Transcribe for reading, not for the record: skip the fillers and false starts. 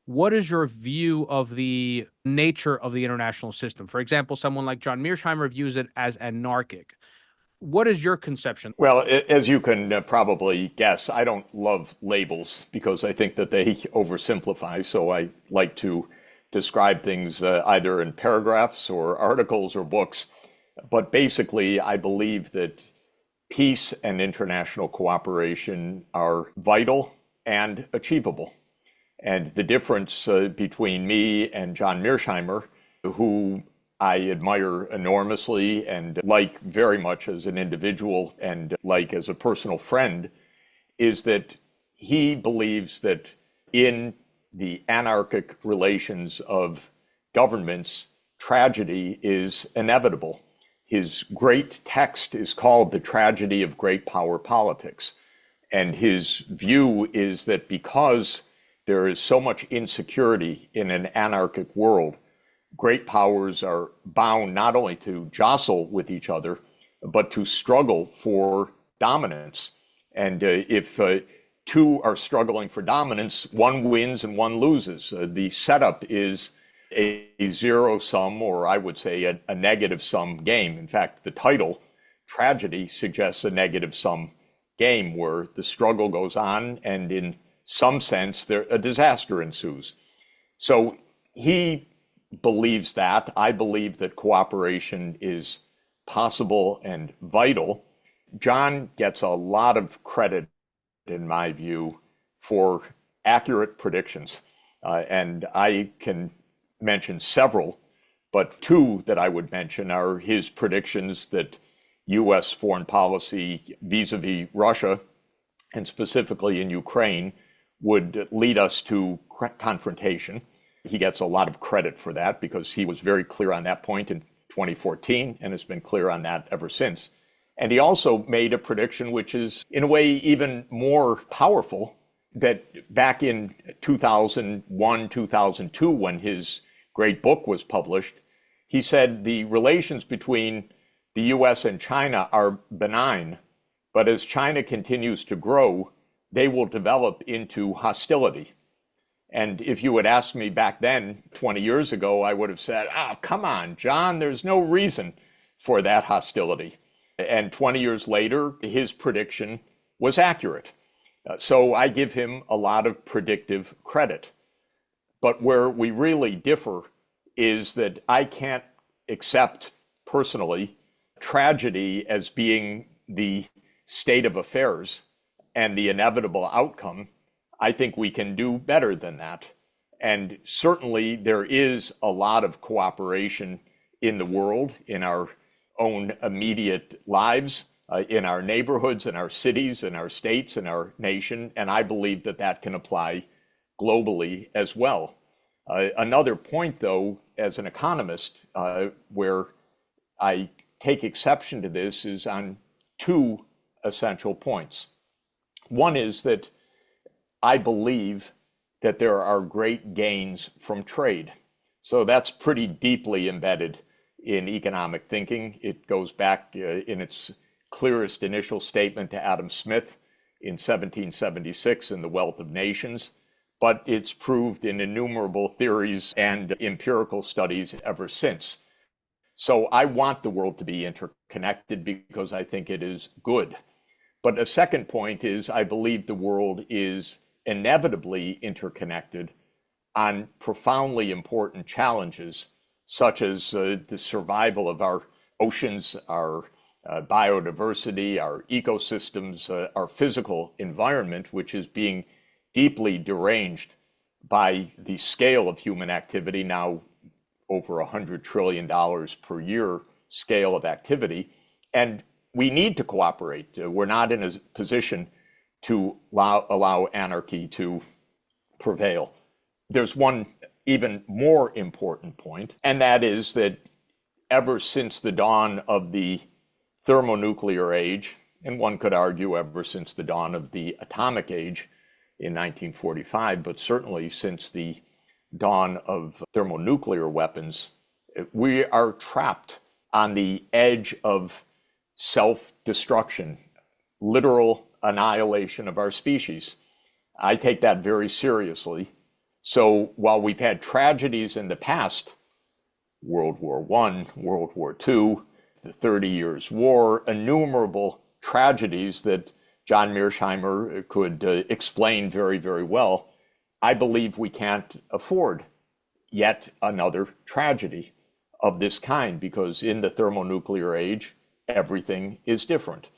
what is your view of the nature of the international system? For example, someone like John Mearsheimer views it as anarchic. What is your conception? Well, as you can probably guess, I don't love labels because I think that they oversimplify. So I like to describe things either in paragraphs or articles or books. But basically, I believe that peace and international cooperation are vital and achievable. And the difference between me and John Mearsheimer, who I admire enormously and like very much as an individual and like as a personal friend, is that he believes that in the anarchic relations of governments, tragedy is inevitable. His great text is called The Tragedy of Great Power Politics. And his view is that because there is so much insecurity in an anarchic world, great powers are bound not only to jostle with each other, but to struggle for dominance. And if two are struggling for dominance, one wins and one loses. The setup is a zero sum, or I would say a negative sum game. In fact, the title, Tragedy, suggests a negative sum game where the struggle goes on and in some sense a disaster ensues. So he believes that. I believe that cooperation is possible and vital. John gets a lot of credit, in my view, for accurate predictions. And I can mention several, but two that I would mention are his predictions that US foreign policy vis-a-vis Russia, and specifically in Ukraine, would lead us to confrontation. He gets a lot of credit for that because he was very clear on that point in 2014 and has been clear on that ever since. And he also made a prediction which is, in a way, even more powerful, that back in 2001, 2002, when his great book was published, he said the relations between the US and China are benign, but as China continues to grow, they will develop into hostility. And if you had asked me back then, 20 years ago, I would have said, come on, John, there's no reason for that hostility. And 20 years later, his prediction was accurate. So I give him a lot of predictive credit. But where we really differ is that I can't accept personally tragedy as being the state of affairs and the inevitable outcome. I think we can do better than that. And certainly there is a lot of cooperation in the world, in our own immediate lives, in our neighborhoods, in our cities, in our states, in our nation. And I believe that that can apply globally as well. Another point, though, as an economist, where I take exception to this is on two essential points. One is that I believe that there are great gains from trade. So that's pretty deeply embedded in economic thinking. It goes back in its clearest initial statement to Adam Smith in 1776 in The Wealth of Nations, but it's proved in innumerable theories and empirical studies ever since. So I want the world to be interconnected because I think it is good. But a second point is I believe the world is inevitably interconnected on profoundly important challenges, such as the survival of our oceans, our biodiversity, our ecosystems, our physical environment, which is being deeply deranged by the scale of human activity, now over $100 trillion per year scale of activity. And we need to cooperate. We're not in a position to allow anarchy to prevail. There's one even more important point, and that is that ever since the dawn of the thermonuclear age, and one could argue ever since the dawn of the atomic age in 1945, but certainly since the dawn of thermonuclear weapons, we are trapped on the edge of self-destruction, literal annihilation of our species. I take that very seriously. So while we've had tragedies in the past, World War I, World War II, the 30 Years' War, innumerable tragedies that John Mearsheimer could explain very, very well, I believe we can't afford yet another tragedy of this kind, because in the thermonuclear age, everything is different.